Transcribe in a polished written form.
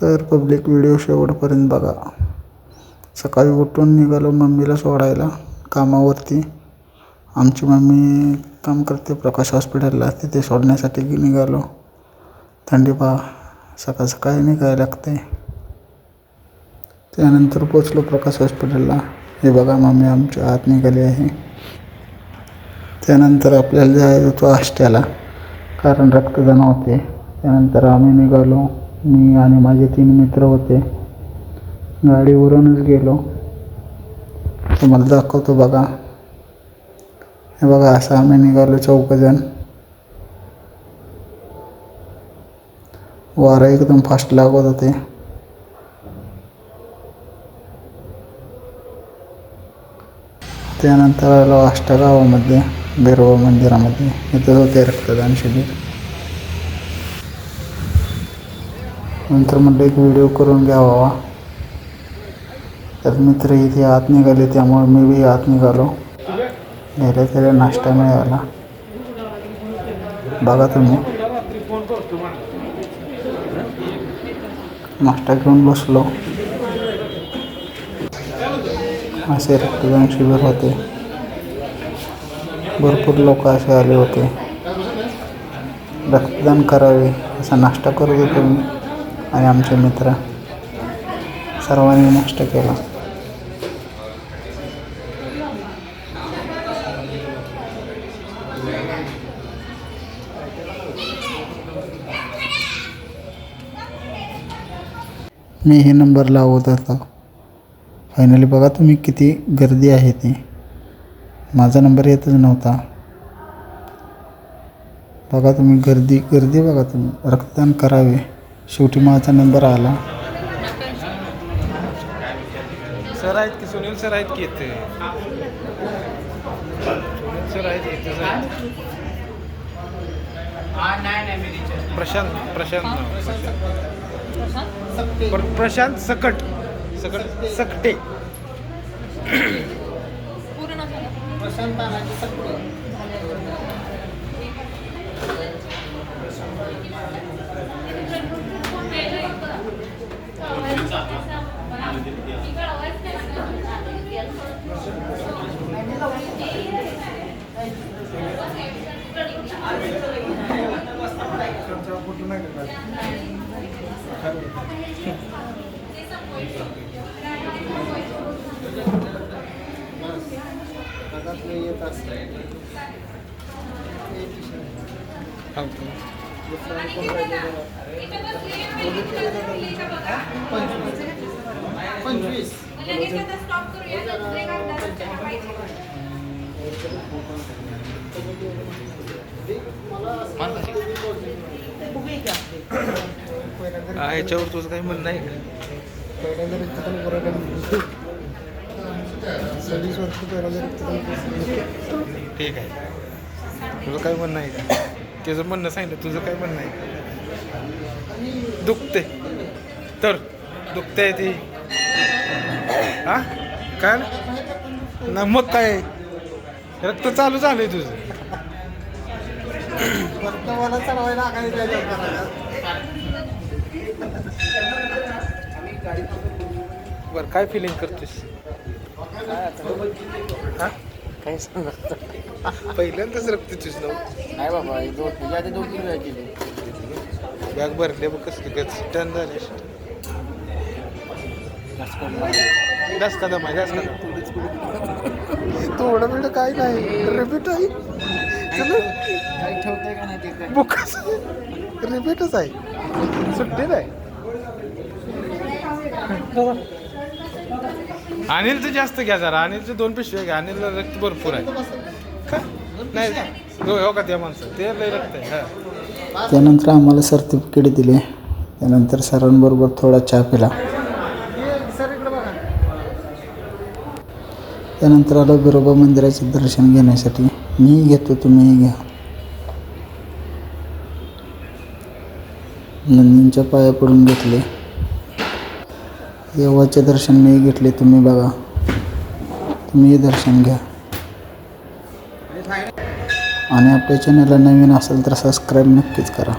तर public video शेवटपर्यंत बघा. सकाळी उठून निघालो मम्मीला सोडायला कामावरती. आमची मम्मी काम करते प्रकाश हॉस्पिटलला, तिथे सोडण्यासाठी निघालो. थंडी पहा, सकाळ सकाळी निघायला लागते. त्यानंतर पोचलो प्रकाश हॉस्पिटलला. हे बघा मम्मी आमच्या आत निघाली आहे. त्यानंतर आपल्याला जायचं होतं आष्ट्याला, कारण रक्तदान होते. त्यानंतर आम्ही निघालो. मी आणि माझे 3 मित्र होते. गाडीवरूनच गेलो. तुम्हाला दाखवतो बघा. हे बघा असं आम्ही निघालो 4 जण. वारा एकदम फास्ट लागत होते. त्यानंतर आलो आष्टा गावामध्ये बिरोबा मंदिरामध्ये. इथं होते रक्तदान शिबिर. नंतर म्हटलं एक व्हिडिओ करून घ्यावा. तर मित्र इथे आत निघाले, त्यामुळे मी बी आत निघालो. गेले त्याला नाश्ता मिळाला. बघा तुम्ही. नाश्ता घेऊन बसलो. असे रक्तदान शिबिर होते. भरपूर लोक असे आले होते. रक्तदान करावे असा नाश्ता करत होतो मी आणि आमचे मित्र. सर्वांनी नाश्ता केला. मी हे नंबर लावत होता. फायनली बघा तुम्ही किती गर्दी आहे ती. माझा नंबर येतच नव्हता. बघा तुम्ही गर्दी गर्दी बघा तुम्ही. रक्तदान करावे. शेवटी माझा नंबर आला. सर आहेत की सुनील सर आहेत की येते. सुनील सर आहेत येते. प्रशांत सकट सकट सकटे. प्रशांत तानाजी सकटे. याच्यावर तुझं काही म्हणणं आहे का? ठीक आहे. तुझं काय म्हणणं आहे का? त्याचं म्हणणं सांगितलं. तुझं काय म्हणणं आहे का? दुखते तर दुखते ती. हा काय ना मग काय रक्त चालू झालंय तुझं. मला चढवायला बरं काय फिलिंग करतोस? हा काय सांगत पहिल्यांदाच रक्त तुझं नाही बाबा. 2-3 वेळा केली. बॅग भरले बघ कसं टन झाले. जास्त का दमा जास्त थोडं मिळतं काय नाही. रिपीट आहे. काही ठेवतंय का नाही ते काय बुकच रिपीटच आहे. सुट्टी नाही. अनिलचं जास्त घ्या जरा. अनिलचं 2 पिशव्या घ्या. अनिलला रक्त भरपूर आहे का नाही? हो का त्या माणसं ते लय रक्त आहे. हा त्यानंतर आम्हाला सर्टिफिकेट दिले. त्यानंतर सरांबरोबर थोडा चहा पिला. त्यानंतर आलो बिरोबा मंदिराचे दर्शन घेण्यासाठी. मी घेतो तुम्हीही घ्या. नंदींच्या पाया पडून घेतले. देवाचे दर्शन मी घेतले. तुम्ही बघा. तुम्ही दर्शन घ्या. आणि आपल्या चॅनलला नवीन असेल तर सबस्क्राईब नक्कीच करा.